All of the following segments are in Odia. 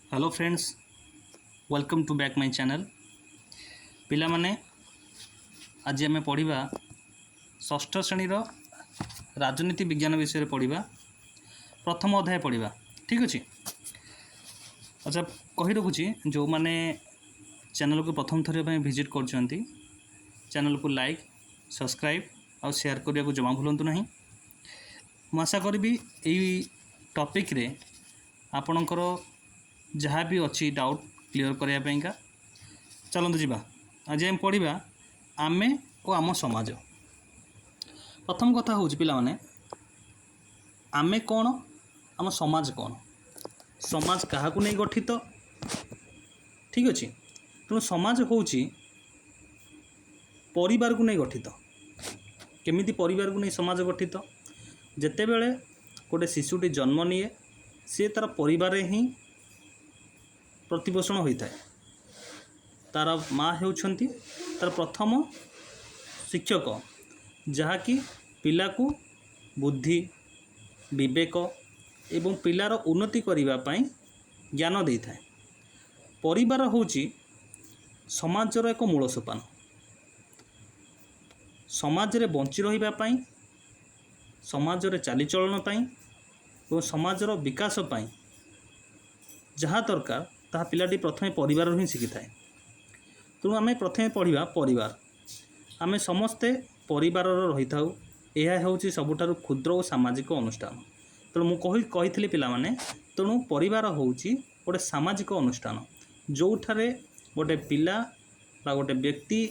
Hello friends, welcome to back my channel. पिला माने आज आम पढ़ा षष्ठ श्रेणी राजनीति विज्ञान विषय पढ़ा प्रथम अध्याय पढ़ा। ठीक अच्छे। अच्छा, कही रखुची जो मैंने चैनल को प्रथम थर विजिट कर चैनल को लाइक सब्सक्राइब और शेयर करने को जमा भूलु ना। मैं आशा करी यही टॉपिक रे आपणकर जहाँ भी अच्छी डाउट क्लियर करने। चलते जावा आज आम पढ़ा आमे और आम समाज। प्रथम कथा हूँ पिला माने आमे कौन आम समाज कौन। समाज क्या नहीं गठित। ठीक अच्छे। तेणु समाज हूँ परिवार को नहीं गठित। केमिति परिवार को नहीं समाज गठित। जेते बेले गोटे शिशुटी जन्म निए सी तार परिवार ही प्रतिपोषण होता है। तार माँ होउछंती तार प्रथम शिक्षक जहाँकि पिला को बुद्धि विवेक एवं पिलार उन्नति करने पाई ज्ञान दे था। परिवार होउची समाजर एक मूल सोपान। समाज रे बंची रहिबा पाई, समाज रे चालीचलन पाई और समाजर विकास पाई जहाँ दरकार ताहा पिलाटी प्रथमे परिवार ही शिखि थाए। तेणु आम प्रथमे पढ़ा परिवार। आम समस्ते परिवार रही था। यह हूँ सबुठारु क्षुद्र और सामाजिक अनुष्ठान। तेणु मुझे कही पिला माने तेणु परिवार हूँ गोटे सामाजिक अनुष्ठान जो ठारे गोटे पिला बा गोटे व्यक्ति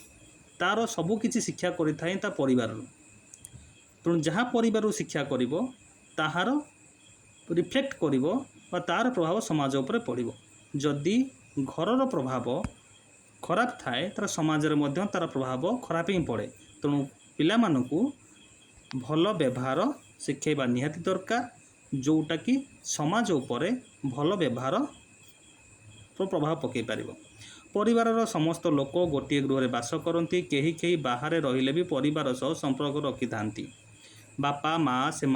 तार सबकिछि शिक्षा करिथाए ता परिवार। तेणु जहाँ परिवार शिक्षा करिवो ताहार रिफ्लेक्ट करिवो बा तार प्रभाव समाज उपरे पड़िवो। जदि घरर प्रभाव खराब थाए तार समाज रे मध्य तार प्रभाव खराब ही पड़े। तेणु पिला मानकु भल व्यवहार शिखेबा निहाती दरकार जोटा कि समाज उपरे भल व्यवहार प्रभाव पकई पारिबो। परिवार समस्त लोक गोटे गृह में बास करती। कहीं बाहर रहिले भी परिवार सह संपर्क रखि थांती। बापा माँ से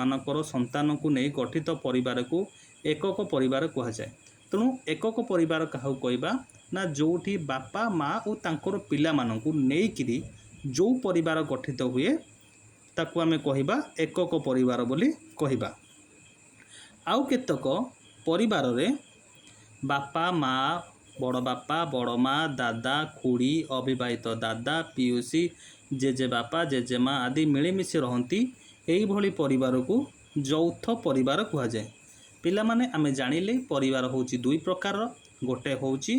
संतान को नहीं गठित परिवार को एकक परिवार कह जाए। तेणु एकक परिवार क्या कहबा ना जोठी बापा माँ और तांकर पिला मानकु नेइकिरी जो परिवार गठित हुए ताकू आमे कहबा एकक परिवार बोली कहबा। आउ केतक परिवार रे बापा माँ बड़ बापा बड़ माँ दादा खुड़ी अविवाहित दादा पियुसी जेजे बापा जेजे माँ आदि मिलमिशि रहती। यही भली परिवार को यौथ परिवार कह जाए। पिला माने आमे जानिले परिवार होउची दुई प्रकार। गोटे होउची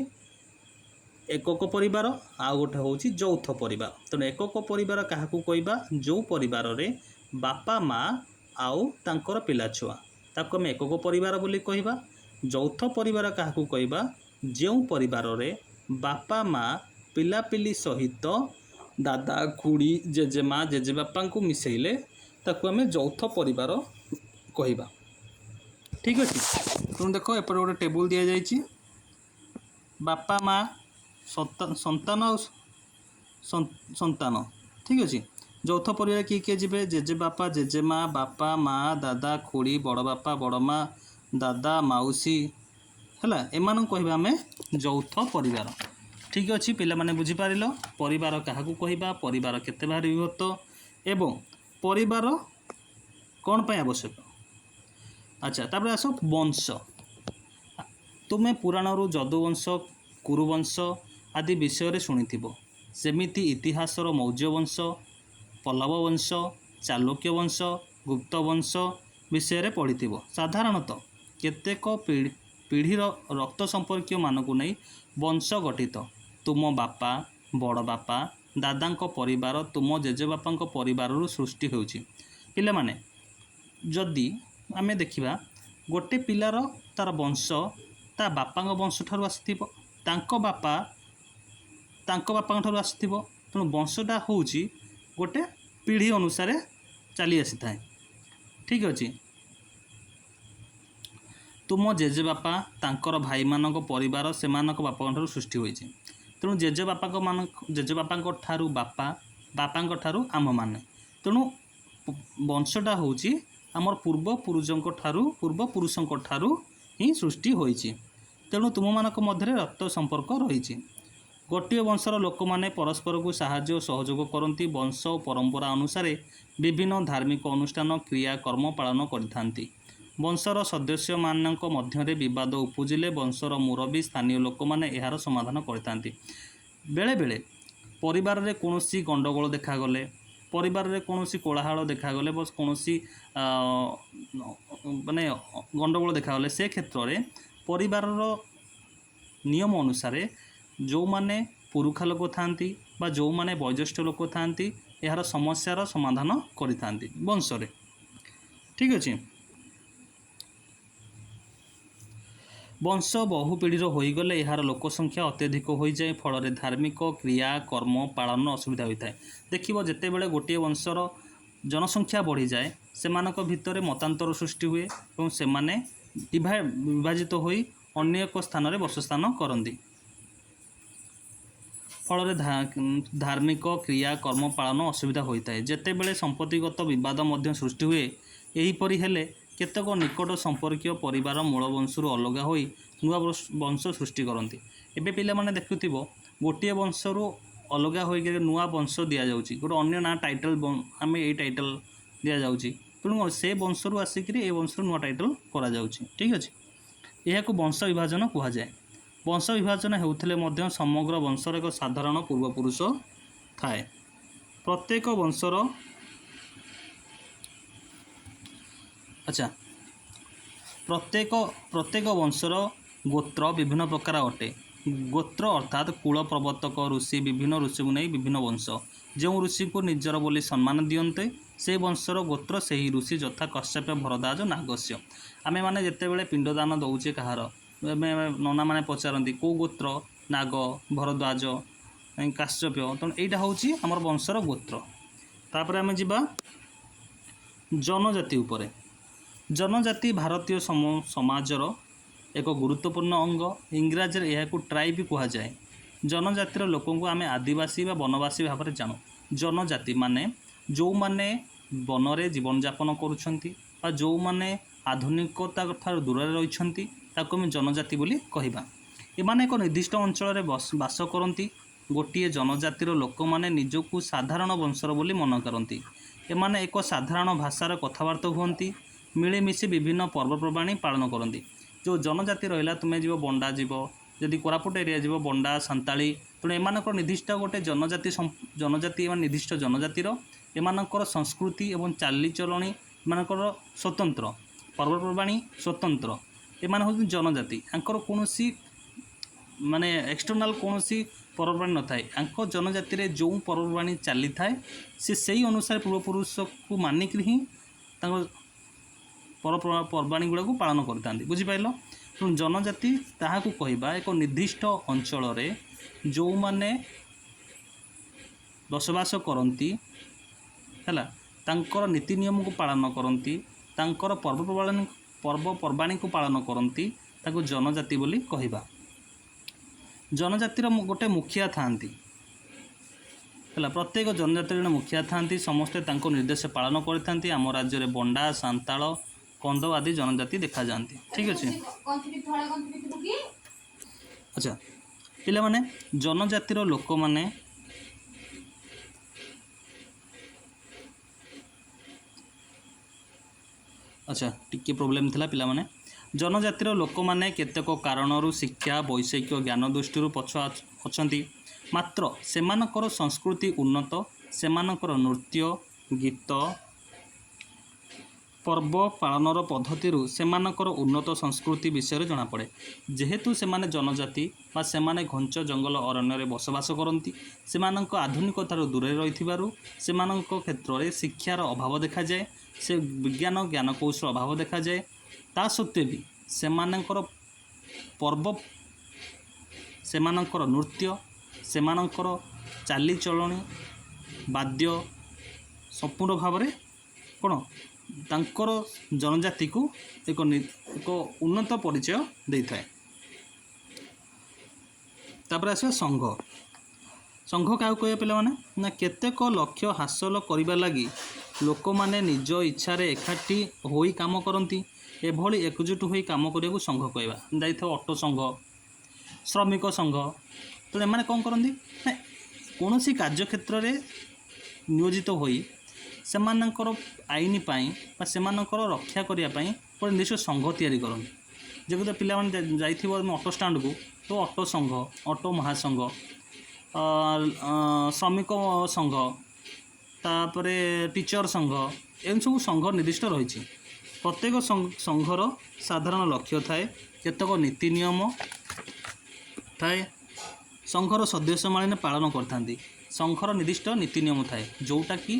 एकक परिवार आ गोटे होउची यौथ परिवार। तेणु एकक परिवार क्या कहबा जो परिवार रे बापा माँ आउ तांकर पिला छुआ ताको आमे एकक परिवार बोली कहबा। यौथ परिवार क्या कहबा जो परिवार रे बापा माँ पिलापिली सहित दादा खुड़ी जेजेमा जेजेबापा को मिसेले ताको आमे यौथ परिवार कहबा। ठीक अच्छे। तुम देखो एपटे गोटे टेबुल दि जाइए बापा माँ संतान और संतान। ठीक अच्छे। यौथ परिवार किए किए जी जेजे बापा जेजे माँ बापा माँ दादा खुड़ी बड़ बापा बड़ माँ दादा माउसी है एम कहवा आम यौथ परिवार। ठीक अच्छे। पिला माने बुझी पारिल परिवार क्या कहबा परिवार केते भाग विभक्त एवं परिवार कौन पाई आवश्यक। अच्छा, तापर आस वंश। तुम्हें पुराणरू जदुवंश कुरुवंश आदि विषय शुणी सेमिति इतिहासर मौर्य वंश पल्लव वंश चालुक्य वंश गुप्त वंश विषय पढ़ी। साधारणतः केतेक पीढ़ीर रक्त संपर्क मानक नहीं वंश गठित। तुम बापा बड़ बापा दादा परिवार तुम जेजेबापा परिवार सृष्टि होउछि। पिला माने जदि आमे देखिबा गोटे पिलार तार वंश ता बापा वंश ठारू आसीथिबो तांको बापा ठारू आसीथिबो। तेणु वंशटा होउछि गोटे पीढ़ी अनुसार चली आसी थाए। ठीक अच्छे। तुम जेजेबापा तांकर भाई मानक परिवार से बापा ठारू सृष्टि होइछि। तेणु जेजेबापा ठारू बापा बापा ठारू आम माने। तेणु वंशटा होउछि आमर पूर्वपुरुषों ठारू ही सृष्टि होइछि। ତେଣୁ ତୁମମାନଙ୍କ ମଧ୍ୟରେ ରକ୍ତ ସମ୍ପର୍କ ରହିଛି। ଗୋଟିଏ ବଂଶର ଲୋକମାନେ ପରସ୍ପରକୁ ସାହାଯ୍ୟ ଓ ସହଯୋଗ କରନ୍ତି। ବଂଶ ଓ ପରମ୍ପରା ଅନୁସାରେ ବିଭିନ୍ନ ଧାର୍ମିକ ଅନୁଷ୍ଠାନ କ୍ରିୟାକର୍ମ ପାଳନ କରିଥାନ୍ତି। ବଂଶର ସଦସ୍ୟମାନଙ୍କ ମଧ୍ୟରେ ବିବାଦ ଉପୁଜିଲେ ବଂଶର ମୁରବୀ ସ୍ଥାନୀୟ ଲୋକମାନେ ଏହାର ସମାଧାନ କରିଥାନ୍ତି। ବେଳେବେଳେ ପରିବାରରେ କୌଣସି ଗଣ୍ଡଗୋଳ ଦେଖାଗଲେ, ପରିବାରରେ କୌଣସି କୋଳାହଳ ଦେଖାଗଲେ ବା କୌଣସି ମାନେ ଗଣ୍ଡଗୋଳ ଦେଖାଗଲେ ସେ କ୍ଷେତ୍ରରେ ପରିବାରର ନିୟମ ଅନୁସାରେ ଯେଉଁମାନେ ପୁରୁଖା ଲୋକ ଥାଆନ୍ତି ବା ଯେଉଁମାନେ ବୟୋଜ୍ୟେଷ୍ଠ ଲୋକ ଥାଆନ୍ତି ଏହାର ସମସ୍ୟାର ସମାଧାନ କରିଥାନ୍ତି ବଂଶରେ। ଠିକ୍ ଅଛି। ବଂଶ ବହୁ ପିଢ଼ିର ହୋଇଗଲେ ଏହାର ଲୋକ ସଂଖ୍ୟା ଅତ୍ୟଧିକ ହୋଇଯାଏ, ଫଳରେ ଧାର୍ମିକ କ୍ରିୟା କର୍ମ ପାଳନ ଅସୁବିଧା ହୋଇଥାଏ। ଦେଖିବ ଯେତେବେଳେ ଗୋଟିଏ ବଂଶର ଜନସଂଖ୍ୟା ବଢ଼ିଯାଏ ସେମାନଙ୍କ ଭିତରେ ମତାନ୍ତର ସୃଷ୍ଟି ହୁଏ ଏବଂ ସେମାନେ ବିଭାଜିତ ହୋଇ ଅନ୍ୟ ଏକ ସ୍ଥାନରେ ବସସ୍ଥାନ କରନ୍ତି। ଫଳରେ ଧାର୍ମିକ କ୍ରିୟା କର୍ମ ପାଳନ ଅସୁବିଧା ହୋଇଥାଏ। ଯେତେବେଳେ ସମ୍ପତ୍ତିଗତ ବିବାଦ ମଧ୍ୟ ସୃଷ୍ଟି ହୁଏ, ଏହିପରି ହେଲେ କେତେକ ନିକଟ ସମ୍ପର୍କୀୟ ପରିବାର ମୂଳ ବଂଶରୁ ଅଲଗା ହୋଇ ନୂଆ ବଂଶ ସୃଷ୍ଟି କରନ୍ତି। ଏବେ ପିଲାମାନେ ଦେଖୁଥିବ ଗୋଟିଏ ବଂଶରୁ ଅଲଗା ହୋଇକି ନୂଆ ବଂଶ ଦିଆଯାଉଛି, ଗୋଟେ ଅନ୍ୟ ନାଁ ଟାଇଟଲ ଆମେ ଏଇ ଟାଇଟଲ ଦିଆଯାଉଛି, ତେଣୁ ସେ ବଂଶରୁ ଆସିକିରି ଏ ବଂଶରୁ ନୂଆ ଟାଇଟଲ କରାଯାଉଛି। ଠିକ୍ ଅଛି। ଏହାକୁ ବଂଶ ବିଭାଜନ କୁହାଯାଏ। ବଂଶ ବିଭାଜନ ହେଉଥିଲେ ମଧ୍ୟ ସମଗ୍ର ବଂଶର ଏକ ସାଧାରଣ ପୂର୍ବପୁରୁଷ ଥାଏ। ପ୍ରତ୍ୟେକ ବଂଶର ପ୍ରତ୍ୟେକ ବଂଶର ଗୋତ୍ର ବିଭିନ୍ନ ପ୍ରକାର ଅଟେ। ଗୋତ୍ର ଅର୍ଥାତ୍ କୁଳ ପ୍ରବର୍ତ୍ତକ ଋଷି। ବିଭିନ୍ନ ଋଷିକୁ ନେଇ ବିଭିନ୍ନ ବଂଶ। ଯେଉଁ ଋଷିକୁ ନିଜର ବୋଲି ସମ୍ମାନ ଦିଅନ୍ତେ ସେ ବଂଶର ଗୋତ୍ର ସେହି ଋଷି ଯଥା କଶ୍ୟପ, ଭରଦ୍ୱାଜ, ନାଗସ୍ୟ। ଆମେମାନେ ଯେତେବେଳେ ପିଣ୍ଡଦାନ ଦେଉଛେ କାହାର, ନନାମାନେ ପଚାରନ୍ତି କେଉଁ ଗୋତ୍ର, ନାଗ, ଭରଦ୍ୱାଜ, କାଶ୍ୟପ, ତେଣୁ ଏଇଟା ହେଉଛି ଆମର ବଂଶର ଗୋତ୍ର। ତାପରେ ଆମେ ଯିବା ଜନଜାତି ଉପରେ। ଜନଜାତି ଭାରତୀୟ ସମାଜର ଏକ ଗୁରୁତ୍ୱପୂର୍ଣ୍ଣ ଅଙ୍ଗ। ଇଂରାଜୀରେ ଏହାକୁ ଟ୍ରାଇବ୍ କୁହାଯାଏ। ଜନଜାତିର ଲୋକଙ୍କୁ ଆମେ ଆଦିବାସୀ ବା ବନବାସୀ ଭାବରେ ଜାଣୁ। ଜନଜାତି ମାନେ ଯେଉଁମାନେ ବନରେ ଜୀବନଯାପନ କରୁଛନ୍ତି ବା ଯେଉଁମାନେ ଆଧୁନିକତା ଠାରୁ ଦୂରରେ ରହିଛନ୍ତି ତାକୁ ଆମେ ଜନଜାତି ବୋଲି କହିବା। ଏମାନେ ଏକ ନିର୍ଦ୍ଦିଷ୍ଟ ଅଞ୍ଚଳରେ ବାସ କରନ୍ତି। ଗୋଟିଏ ଜନଜାତିର ଲୋକମାନେ ନିଜକୁ ସାଧାରଣ ବଂଶର ବୋଲି ମନେ କରନ୍ତି। ଏମାନେ ଏକ ସାଧାରଣ ଭାଷାରେ କଥାବାର୍ତ୍ତା ହୁଅନ୍ତି, ମିଳିମିଶି ବିଭିନ୍ନ ପର୍ବପର୍ବାଣି ପାଳନ କରନ୍ତି। ଯେଉଁ ଜନଜାତି ରହିଲା, ତୁମେ ଯିବ ବଣ୍ଡା ଯିବ, ଯଦି କୋରାପୁଟ ଏରିଆ ଯିବ ବଣ୍ଡା, ସାନ୍ତାଳୀ, ତେଣୁ ଏମାନଙ୍କର ନିର୍ଦ୍ଦିଷ୍ଟ ଗୋଟେ ଜନଜାତି ମାନେ ନିର୍ଦ୍ଦିଷ୍ଟ ଜନଜାତିର ଏମାନଙ୍କର ସଂସ୍କୃତି ଏବଂ ଚାଲିଚଳଣି ଏମାନଙ୍କର ସ୍ୱତନ୍ତ୍ର, ପର୍ବପର୍ବାଣି ସ୍ୱତନ୍ତ୍ର। ଏମାନେ ହେଉଛନ୍ତି ଜନଜାତି। ଆଙ୍କର କୌଣସି ମାନେ ଏକ୍ସଟର୍ନାଲ କୌଣସି ପର୍ବପର୍ବାଣି ନଥାଏ। ଆଙ୍କ ଜନଜାତିରେ ଯେଉଁ ପର୍ବପର୍ବାଣି ଚାଲିଥାଏ ସେ ସେଇ ଅନୁସାରେ ପୂର୍ବପୁରୁଷକୁ ମାନିକିରି ହିଁ ତାଙ୍କ ପର୍ବପର୍ବାଣି ଗୁଡ଼ାକୁ ପାଳନ କରିଥାନ୍ତି। ବୁଝିପାରିଲ? ତେଣୁ ଜନଜାତି ତାହାକୁ କହିବା ଏକ ନିର୍ଦ୍ଦିଷ୍ଟ ଅଞ୍ଚଳରେ ଯେଉଁମାନେ ବସବାସ କରନ୍ତି ହେଲା, ତାଙ୍କର ନୀତି ନିୟମକୁ ପାଳନ କରନ୍ତି, ତାଙ୍କର ପର୍ବପର୍ବାଣିକୁ ପାଳନ କରନ୍ତି, ତାକୁ ଜନଜାତି ବୋଲି କହିବା। ଜନଜାତିର ଗୋଟେ ମୁଖିଆ ଥାଆନ୍ତି ହେଲା। ପ୍ରତ୍ୟେକ ଜନଜାତିର ଜଣେ ମୁଖିଆ ଥାଆନ୍ତି। ସମସ୍ତେ ତାଙ୍କ ନିର୍ଦ୍ଦେଶ ପାଳନ କରିଥାନ୍ତି। ଆମ ରାଜ୍ୟରେ ବଣ୍ଡା, ସାନ୍ତାଳ, କନ୍ଧ ଆଦି ଜନଜାତି ଦେଖାଯାଆନ୍ତି। ଠିକ୍ ଅଛି। ଆଚ୍ଛା ପିଲାମାନେ, ଜନଜାତିର ଲୋକମାନେ ଟିକେ ପ୍ରୋବ୍ଲେମ୍ ଥିଲା ପିଲାମାନେ। ଜନଜାତିର ଲୋକମାନେ କେତେକ କାରଣରୁ ଶିକ୍ଷା, ବୈଷୟିକ ଜ୍ଞାନ ଦୃଷ୍ଟିରୁ ପଛୁଆ ଅଛନ୍ତି। ମାତ୍ର ସେମାନଙ୍କର ସଂସ୍କୃତି ଉନ୍ନତ। ସେମାନଙ୍କର ନୃତ୍ୟ, ଗୀତ, ପର୍ବ ପାଳନର ପଦ୍ଧତିରୁ ସେମାନଙ୍କର ଉନ୍ନତ ସଂସ୍କୃତି ବିଷୟରେ ଜଣାପଡ଼େ। ଯେହେତୁ ସେମାନେ ଜନଜାତି ବା ସେମାନେ ଘଞ୍ଚ ଜଙ୍ଗଲ ଅରଣ୍ୟରେ ବସବାସ କରନ୍ତି, ସେମାନଙ୍କ ଆଧୁନିକତାରୁ ଦୂରରେ ରହିଥିବାରୁ ସେମାନଙ୍କ କ୍ଷେତ୍ରରେ ଶିକ୍ଷାର ଅଭାବ ଦେଖାଯାଏ। ସେ ବିଜ୍ଞାନ ଜ୍ଞାନକୌଶଳ ଅଭାବ ଦେଖାଯାଏ। ତା ସତ୍ତ୍ୱେ ବି ସେମାନଙ୍କର ପର୍ବ, ସେମାନଙ୍କର ନୃତ୍ୟ, ସେମାନଙ୍କର ଚାଲିଚଳଣି, ବାଦ୍ୟ ସମ୍ପୂର୍ଣ୍ଣ ଭାବରେ କ'ଣ ତାଙ୍କର ଜନଜାତିକୁ ଏକ ଉନ୍ନତ ପରିଚୟ ଦେଇଥାଏ। ତାପରେ ଆସିବ ସଂଘ। ସଂଘ କାହାକୁ କହିବା ପିଲାମାନେ? ନା କେତେକ ଲକ୍ଷ୍ୟ ହାସଲ କରିବା ଲାଗି ଲୋକମାନେ ନିଜ ଇଚ୍ଛାରେ ଏକାଠି ହୋଇ କାମ କରନ୍ତି। ଏଭଳି ଏକଜୁଟ ହୋଇ କାମ କରିବାକୁ ସଂଘ କହିବା। ଯାଇଥିବ ଅଟୋ ସଂଘ, ଶ୍ରମିକ ସଂଘ। ତେଣୁ ଏମାନେ କ'ଣ କରନ୍ତି ନା କୌଣସି କାର୍ଯ୍ୟକ୍ଷେତ୍ରରେ ନିୟୋଜିତ ହୋଇ ସେମାନଙ୍କର ଆଇନ ପାଇଁ ବା ସେମାନଙ୍କର ରକ୍ଷା କରିବା ପାଇଁ ଗୋଟେ ନିର୍ଦ୍ଦିଷ୍ଟ ସଂଘ ତିଆରି କରନ୍ତି। ଯେହେତୁ ପିଲାମାନେ ଯାଇଥିବ ଅଟୋ ଷ୍ଟାଣ୍ଡକୁ, ତ ଅଟୋ ସଂଘ, ଅଟୋ ମହାସଂଘ, ଶ୍ରମିକ ସଂଘ, ତାପରେ ଟିଚର ସଂଘ, ଏମିତି ସବୁ ସଂଘ ନିର୍ଦ୍ଦିଷ୍ଟ ରହିଛି। ପ୍ରତ୍ୟେକ ସଂଘର ସାଧାରଣ ଲକ୍ଷ୍ୟ ଥାଏ, କେତେକ ନୀତି ନିୟମ ଥାଏ, ସଂଘର ସଦସ୍ୟମାନେ ପାଳନ କରିଥାନ୍ତି। ସଂଘର ନିର୍ଦ୍ଦିଷ୍ଟ ନୀତି ନିୟମ ଥାଏ ଯେଉଁଟାକି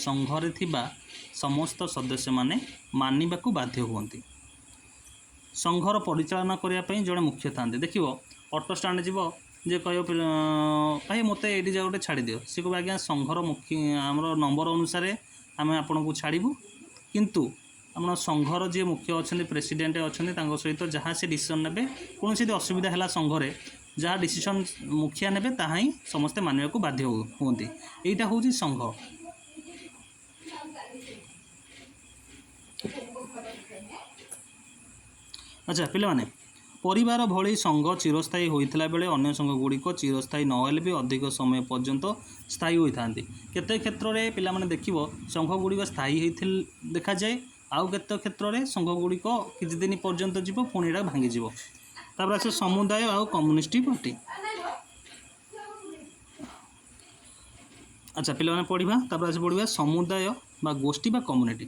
ସଂଘରେ ଥିବା ସମସ୍ତ ସଦସ୍ୟମାନେ ମାନିବାକୁ ବାଧ୍ୟ ହୁଅନ୍ତି। ସଂଘର ପରିଚାଳନା କରିବା ପାଇଁ ଜଣେ ମୁଖ୍ୟ ଥାନ୍ତି। ଦେଖିବ ଅଟୋ ଷ୍ଟାଣ୍ଡ ଯିବ, ଯେ କହିବ ଭାଇ ମୋତେ ଏଇଠି ଯା ଗୋଟେ ଛାଡ଼ିଦିଅ, ସେ କହିବ ଆଜ୍ଞା ସଂଘର ମୁଖ୍ୟ ଆମର ନମ୍ବର ଅନୁସାରେ ଆମେ ଆପଣଙ୍କୁ ଛାଡ଼ିବୁ, କିନ୍ତୁ ଆମର ସଂଘର ଯିଏ ମୁଖ୍ୟ ଅଛନ୍ତି, ପ୍ରେସିଡେଣ୍ଟ ଅଛନ୍ତି, ତାଙ୍କ ସହିତ ଯାହା ସେ ଡିସିସନ୍ ନେବେ, କୌଣସି ଯଦି ଅସୁବିଧା ହେଲା ସଂଘରେ ଯାହା ଡିସିସନ୍ ମୁଖିଆ ନେବେ ତାହା ହିଁ ସମସ୍ତେ ମାନିବାକୁ ବାଧ୍ୟ ହୁଅନ୍ତି। ଏଇଟା ହେଉଛି ସଂଘ। ଆଚ୍ଛା ପିଲାମାନେ, ପରିବାର ଭଳି ସଂଘ ଚିରସ୍ଥାୟୀ ହୋଇଥିଲା ବେଳେ ଅନ୍ୟ ସଂଘଗୁଡ଼ିକ ଚିରସ୍ଥାୟୀ ନହେଲେ ବି ଅଧିକ ସମୟ ପର୍ଯ୍ୟନ୍ତ ସ୍ଥାୟୀ ହୋଇଥାନ୍ତି। କେତେ କ୍ଷେତ୍ରରେ ପିଲାମାନେ ଦେଖିବ ସଂଘଗୁଡ଼ିକ ସ୍ଥାୟୀ ହୋଇଥିଲେ ଦେଖାଯାଏ, ଆଉ କେତେ କ୍ଷେତ୍ରରେ ସଂଘଗୁଡ଼ିକ କିଛି ଦିନ ପର୍ଯ୍ୟନ୍ତ ଯିବ, ପୁଣି ଏଇଟା ଭାଙ୍ଗିଯିବ। ତାପରେ ଆସେ ସମୁଦାୟ ଆଉ କମ୍ୟୁନିଷ୍ଟ ପାର୍ଟି। ଆଚ୍ଛା ପିଲାମାନେ ପଢ଼ିବା, ତାପରେ ଆସି ପଢ଼ିବା ସମୁଦାୟ ବା ଗୋଷ୍ଠୀ ବା କମ୍ୟୁନିଟି।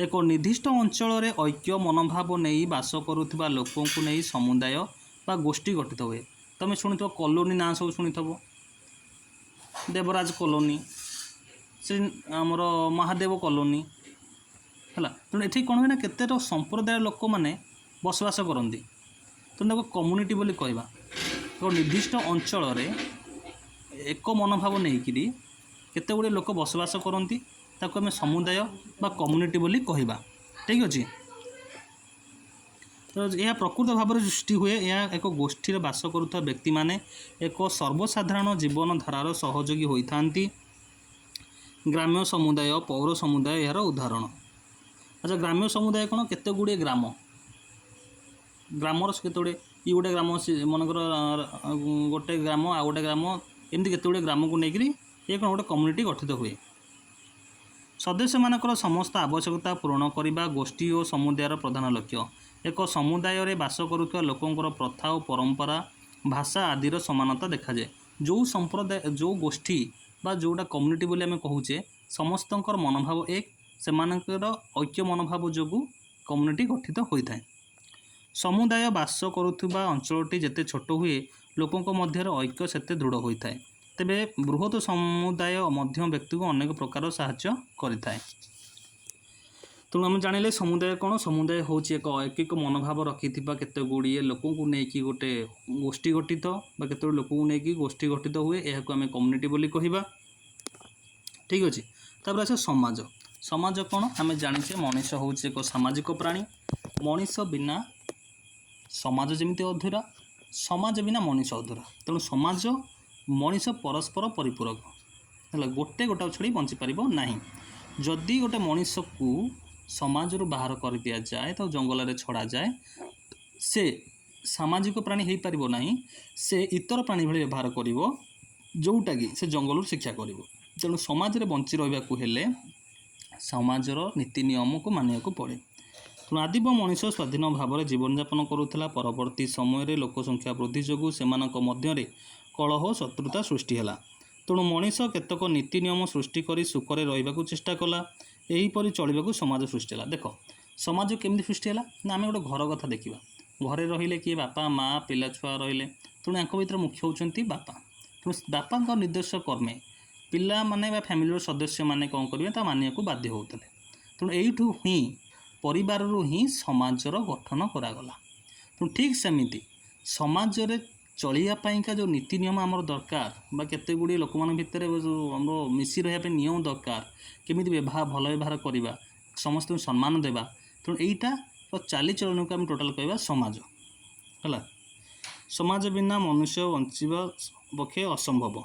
ଏକ ନିର୍ଦ୍ଦିଷ୍ଟ ଅଞ୍ଚଳରେ ଐକ୍ୟ ମନୋଭାବ ନେଇ ବାସ କରୁଥିବା ଲୋକଙ୍କୁ ନେଇ ସମୁଦାୟ ବା ଗୋଷ୍ଠୀ ଗଠିତ ହୁଏ। ତୁମେ ଶୁଣିଥିବ କଲୋନୀ ନାଁ ସବୁ ଶୁଣିଥିବ, ଦେବରାଜ କଲୋନୀ, ସେ ଆମର ମହାଦେବ କଲୋନୀ ହେଲା। ତେଣୁ ଏଠି କ'ଣ ହୁଏ ନା କେତେଟା ସମ୍ପ୍ରଦାୟ ଲୋକମାନେ ବସବାସ କରନ୍ତି, ତେଣୁ ତାକୁ କମ୍ୟୁନିଟି ବୋଲି କହିବା। ଏକ ନିର୍ଦ୍ଦିଷ୍ଟ ଅଞ୍ଚଳରେ ଏକ ମନୋଭାବ ନେଇକିରି କେତେ ଗୁଡ଼ିଏ ଲୋକ ବସବାସ କରନ୍ତି, ତାକୁ ଆମେ ସମୁଦାୟ ବା କମ୍ୟୁନିଟି ବୋଲି କହିବା। ଠିକ୍ ଅଛି। ତ ଏହା ପ୍ରକୃତ ଭାବରେ ସୃଷ୍ଟି ହୁଏ, ଏହା ଏକ ଗୋଷ୍ଠୀରେ ବାସ କରୁଥିବା ବ୍ୟକ୍ତିମାନେ ଏକ ସର୍ବସାଧାରଣ ଜୀବନଧାରାର ସହଯୋଗୀ ହୋଇଥାନ୍ତି। ଗ୍ରାମ୍ୟ ସମୁଦାୟ, ପୌର ସମୁଦାୟ ଏହାର ଉଦାହରଣ। ଆଚ୍ଛା ଗ୍ରାମ୍ୟ ସମୁଦାୟ କ'ଣ? କେତେ ଗୁଡ଼ିଏ ଗ୍ରାମ, ଗ୍ରାମର କେତେ ଗୁଡ଼ିଏ, ଇ ଗୋଟେ ଗ୍ରାମ, ମନେକର ଗୋଟେ ଗ୍ରାମ ଆଉ ଗୋଟେ ଗ୍ରାମ, ଏମିତି କେତେ ଗୁଡ଼ିଏ ଗ୍ରାମକୁ ନେଇକରି ଏ କ'ଣ ଗୋଟେ କମ୍ୟୁନିଟି ଗଠିତ ହୁଏ। ସଦସ୍ୟମାନଙ୍କର ସମସ୍ତ ଆବଶ୍ୟକତା ପୂରଣ କରିବା ଗୋଷ୍ଠୀ ଓ ସମୁଦାୟର ପ୍ରଧାନ ଲକ୍ଷ୍ୟ। ଏକ ସମୁଦାୟରେ ବାସ କରୁଥିବା ଲୋକଙ୍କର ପ୍ରଥା ଓ ପରମ୍ପରା, ଭାଷା ଆଦିର ସମାନତା ଦେଖାଯାଏ। ଯେଉଁ ସମ୍ପ୍ରଦାୟ, ଯେଉଁ ଗୋଷ୍ଠୀ ବା ଯେଉଁଟା କମ୍ୟୁନିଟି ବୋଲି ଆମେ କହୁଛେ, ସମସ୍ତଙ୍କର ମନୋଭାବ ଏକ, ସେମାନଙ୍କର ଐକ୍ୟ ମନୋଭାବ ଯୋଗୁଁ କମ୍ୟୁନିଟି ଗଠିତ ହୋଇଥାଏ। ସମୁଦାୟ ବାସ କରୁଥିବା ଅଞ୍ଚଳଟି ଯେତେ ଛୋଟ ହୁଏ, ଲୋକଙ୍କ ମଧ୍ୟରେ ଐକ୍ୟ ସେତେ ଦୃଢ଼ ହୋଇଥାଏ। ତେବେ ବୃହତ ସମୁଦାୟ ମଧ୍ୟ ବ୍ୟକ୍ତିକୁ ଅନେକ ପ୍ରକାର ସାହାଯ୍ୟ କରିଥାଏ। ତେଣୁ ଆମେ ଜାଣିଲେ ସମୁଦାୟ କ'ଣ? ସମୁଦାୟ ହେଉଛି ଏକ ଐକିକ ମନୋଭାବ ରଖିଥିବା କେତେ ଗୁଡ଼ିଏ ଲୋକଙ୍କୁ ନେଇକି ଗୋଟେ ଗୋଷ୍ଠୀ ଗଠିତ ବା କେତେ ଗୁଡ଼ିଏ ଲୋକଙ୍କୁ ନେଇକି ଗୋଷ୍ଠୀ ଗଠିତ ହୁଏ, ଏହାକୁ ଆମେ କମ୍ୟୁନିଟି ବୋଲି କହିବା। ଠିକ୍ ଅଛି। ତାପରେ ଆସେ ସମାଜ। ସମାଜ କ'ଣ? ଆମେ ଜାଣିଛେ ମଣିଷ ହେଉଛି ଏକ ସାମାଜିକ ପ୍ରାଣୀ। ମଣିଷ ବିନା ସମାଜ ଯେମିତି ଅଧୁରା, ସମାଜ ବିନା ମଣିଷ ଅଧୁରା। ତେଣୁ ସମାଜ ମଣିଷ ପରସ୍ପର ପରିପୂରକ ହେଲା, ଗୋଟେ ଛାଡ଼ି ବଞ୍ଚିପାରିବ ନାହିଁ। ଯଦି ଗୋଟେ ମଣିଷକୁ ସମାଜରୁ ବାହାର କରିଦିଆଯାଏ, ତ ଜଙ୍ଗଲରେ ଛଡ଼ାଯାଏ, ସେ ସାମାଜିକ ପ୍ରାଣୀ ହୋଇପାରିବ ନାହିଁ। ସେ ଇତର ପ୍ରାଣୀ ଭଳି ବ୍ୟବହାର କରିବ, ଯେଉଁଟାକି ସେ ଜଙ୍ଗଲରୁ ଶିକ୍ଷା କରିବ। ତେଣୁ ସମାଜରେ ବଞ୍ଚି ରହିବାକୁ ହେଲେ ସମାଜର ନୀତି ନିୟମକୁ ମାନିବାକୁ ପଡ଼େ। ତେଣୁ ଆଦିମ ମଣିଷ ସ୍ୱାଧୀନ ଭାବରେ ଜୀବନଯାପନ କରୁଥିଲା। ପରବର୍ତ୍ତୀ ସମୟରେ ଲୋକସଂଖ୍ୟା ବୃଦ୍ଧି ଯୋଗୁଁ ସେମାନଙ୍କ ମଧ୍ୟରେ କଳହ ଓ ଶତ୍ରୁତା ସୃଷ୍ଟି ହେଲା। ତେଣୁ ମଣିଷ କେତେକ ନୀତି ନିୟମ ସୃଷ୍ଟି କରି ସୁଖରେ ରହିବାକୁ ଚେଷ୍ଟା କଲା। ଏହିପରି ଚଳିବାକୁ ସମାଜ ସୃଷ୍ଟି ହେଲା। ଦେଖ ସମାଜ କେମିତି ସୃଷ୍ଟି ହେଲା ନା, ଆମେ ଗୋଟେ ଘର କଥା ଦେଖିବା। ଘରେ ରହିଲେ କିଏ? ବାପା, ମା, ପିଲା ଛୁଆ ରହିଲେ। ତେଣୁ ୟାଙ୍କ ଭିତରେ ମୁଖ୍ୟ ହେଉଛନ୍ତି ବାପା। ତେଣୁ ବାପାଙ୍କ ନିର୍ଦ୍ଦେଶ କର୍ମେ ପିଲାମାନେ ବା ଫ୍ୟାମିଲିର ସଦସ୍ୟମାନେ କ'ଣ କରିବେ? ତା ମାନିବାକୁ ବାଧ୍ୟ ହେଉଥିଲେ। ତେଣୁ ଏଇଠୁ ହିଁ ପରିବାରରୁ ହିଁ ସମାଜର ଗଠନ କରାଗଲା। ତେଣୁ ଠିକ୍ ସେମିତି ସମାଜରେ ଚଳିବା ପାଇଁକା ଯେଉଁ ନୀତି ନିୟମ ଆମର ଦରକାର ବା କେତେ ଗୁଡ଼ିଏ ଲୋକମାନଙ୍କ ଭିତରେ ଆମର ମିଶି ରହିବା ପାଇଁ ନିୟମ ଦରକାର, କେମିତି ଭଲ ବ୍ୟବହାର କରିବା, ସମସ୍ତଙ୍କୁ ସମ୍ମାନ ଦେବା। ତେଣୁ ଏଇଟା ଚାଲିଚଳନକୁ ଆମେ ଟୋଟାଲ୍ କହିବା ସମାଜ ହେଲା। ସମାଜ ବିନା ମନୁଷ୍ୟ ବଞ୍ଚିବା ପକ୍ଷେ ଅସମ୍ଭବ।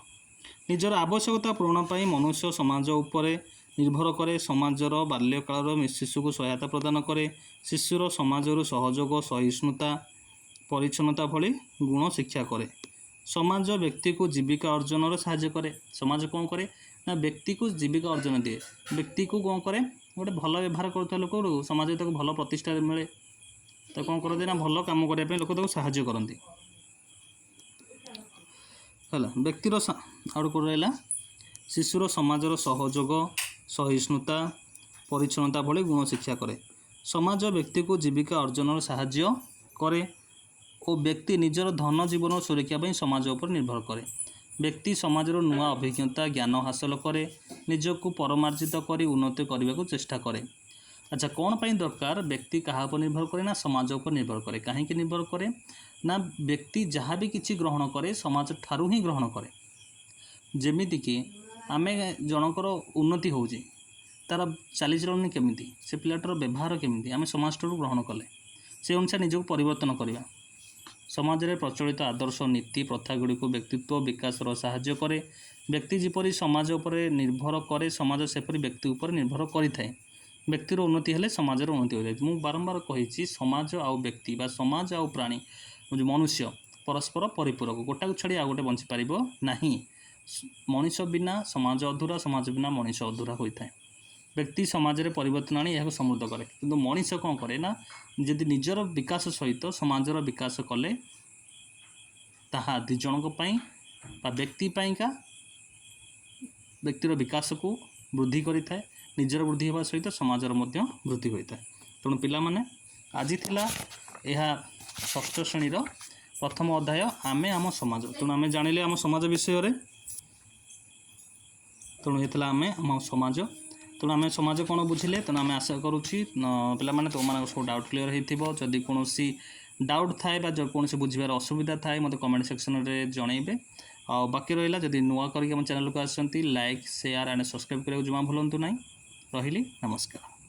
ନିଜର ଆବଶ୍ୟକତା ପୂରଣ ପାଇଁ ମନୁଷ୍ୟ ସମାଜ ଉପରେ ନିର୍ଭର କରେ। ସମାଜର ବାଲ୍ୟକାଳର ଶିଶୁକୁ ସହାୟତା ପ୍ରଦାନ କରେ। ଶିଶୁର ସମାଜରୁ ସହଯୋଗ, ସହିଷ୍ଣୁତା, ପରିଚ୍ଛନ୍ନତା ଭଳି ଗୁଣ ଶିକ୍ଷା କରେ। ସମାଜ ବ୍ୟକ୍ତିକୁ ଜୀବିକା ଅର୍ଜନରେ ସାହାଯ୍ୟ କରେ। ସମାଜ କ'ଣ କରେ ନା ବ୍ୟକ୍ତିକୁ ଜୀବିକା ଅର୍ଜନ ଦିଏ। ବ୍ୟକ୍ତିକୁ କ'ଣ କରେ, ଗୋଟେ ଭଲ ବ୍ୟବହାର କରୁଥିବା ଲୋକରୁ ସମାଜରେ ତାକୁ ଭଲ ପ୍ରତିଷ୍ଠା ମିଳେ। ତାକୁ କ'ଣ କରନ୍ତି ନା ଭଲ କାମ କରିବା ପାଇଁ ଲୋକ ତାକୁ ସାହାଯ୍ୟ କରନ୍ତି ହେଲା। ବ୍ୟକ୍ତିର ଆଉ ଗୋଟେ ରହିଲା ଶିଶୁର ସମାଜର ସହଯୋଗ, ସହିଷ୍ଣୁତା, ପରିଚ୍ଛନ୍ନତା ଭଳି ଗୁଣ ଶିକ୍ଷା କରେ। ସମାଜ ବ୍ୟକ୍ତିକୁ ଜୀବିକା ଅର୍ଜନରେ ସାହାଯ୍ୟ କରେ ଓ ବ୍ୟକ୍ତି ନିଜର ଧନ ଜୀବନ ସୁରକ୍ଷା ପାଇଁ ସମାଜ ଉପରେ ନିର୍ଭର କରେ। ବ୍ୟକ୍ତି ସମାଜର ନୂଆ ଅଭିଜ୍ଞତା ଜ୍ଞାନ ହାସଲ କରେ, ନିଜକୁ ପରମାର୍ଜିତ କରି ଉନ୍ନତି କରିବାକୁ ଚେଷ୍ଟା କରେ। ଆଚ୍ଛା, କ'ଣ ପାଇଁ ଦରକାର ବ୍ୟକ୍ତି କାହା ଉପରେ ନିର୍ଭର କରେ ନା ସମାଜ ଉପରେ ନିର୍ଭର କରେ। କାହିଁକି ନିର୍ଭର କରେ ନା ବ୍ୟକ୍ତି ଯାହା ବି କିଛି ଗ୍ରହଣ କରେ ସମାଜ ଠାରୁ ହିଁ ଗ୍ରହଣ କରେ। ଯେମିତିକି ଆମେ ଜଣଙ୍କର ଉନ୍ନତି ହେଉଛି, ତା'ର ଚାଲିଚଳଣି କେମିତି, ସେ ପିଲାଟାର ବ୍ୟବହାର କେମିତି, ଆମେ ସମାଜଠାରୁ ଗ୍ରହଣ କଲେ ସେ ଅନୁସାରେ ନିଜକୁ ପରିବର୍ତ୍ତନ କରିବା। ସମାଜରେ ପ୍ରଚଳିତ ଆଦର୍ଶ ନୀତି ପ୍ରଥାଗୁଡ଼ିକୁ ବ୍ୟକ୍ତିତ୍ୱ ବିକାଶର ସାହାଯ୍ୟ କରେ। ବ୍ୟକ୍ତି ଯେପରି ସମାଜ ଉପରେ ନିର୍ଭର କରେ ସମାଜ ସେପରି ବ୍ୟକ୍ତି ଉପରେ ନିର୍ଭର କରିଥାଏ। ବ୍ୟକ୍ତିର ଉନ୍ନତି ହେଲେ ସମାଜର ଉନ୍ନତି ହୋଇଥାଏ। ମୁଁ ବାରମ୍ବାର କହିଛି ସମାଜ ଆଉ ବ୍ୟକ୍ତି ବା ସମାଜ ଆଉ ପ୍ରାଣୀ ମନୁଷ୍ୟ ପରସ୍ପର ପରିପୂରକ, ଗୋଟାକୁ ଛାଡ଼ି ଆଉ ଗୋଟେ ବଞ୍ଚିପାରିବ ନାହିଁ। ମଣିଷ ବିନା ସମାଜ ଅଧୁରା, ସମାଜ ବିନା ମଣିଷ ଅଧୁରା ହୋଇଥାଏ। ବ୍ୟକ୍ତି ସମାଜରେ ପରିବର୍ତ୍ତନ ଆଣି ଏହାକୁ ସମୃଦ୍ଧ କରେ, କିନ୍ତୁ ମଣିଷ କ'ଣ କରେ ନା ଯଦି ନିଜର ବିକାଶ ସହିତ ସମାଜର ବିକାଶ କଲେ ତାହା ଦୁଇ ଜଣଙ୍କ ପାଇଁ ବା ବ୍ୟକ୍ତି ପାଇଁକା ବ୍ୟକ୍ତିର ବିକାଶକୁ ବୃଦ୍ଧି କରିଥାଏ। ନିଜର ବୃଦ୍ଧି ହେବା ସହିତ ସମାଜର ମଧ୍ୟ ବୃଦ୍ଧି ହୋଇଥାଏ। ତେଣୁ ପିଲାମାନେ ଆଜି ଥିଲା ଏହା ଷଷ୍ଠ ଶ୍ରେଣୀର ପ୍ରଥମ ଅଧ୍ୟାୟ ଆମେ ଆମ ସମାଜ। ତେଣୁ ଆମେ ଜାଣିଲେ ଆମ ସମାଜ ବିଷୟରେ। ତେଣୁ ଏ ଥିଲା ଆମେ ଆମ ସମାଜ। ତେଣୁ ଆମେ ସମାଜ କ'ଣ ବୁଝିଲେ। ତେଣୁ ଆମେ ଆଶା କରୁଛି ପିଲାମାନେ ତୁମମାନଙ୍କ ସବୁ ଡାଉଟ୍ କ୍ଲିୟର ହୋଇଥିବ। ଯଦି କୌଣସି ଡାଉଟ୍ ଥାଏ ବା କୌଣସି ବୁଝିବାର ଅସୁବିଧା ଥାଏ ମୋତେ କମେଣ୍ଟ ସେକ୍ସନରେ ଜଣାଇବେ। ଆଉ ବାକି ରହିଲା ଯଦି ନୂଆ କରିକି ଆମ ଚ୍ୟାନେଲକୁ ଆସିଛନ୍ତି ଲାଇକ୍ ସେୟାର ଆଣ୍ଡ ସବସ୍କ୍ରାଇବ୍ କରିବାକୁ ଜମା ଭୁଲନ୍ତୁ ନାହିଁ। ରହିଲି, ନମସ୍କାର।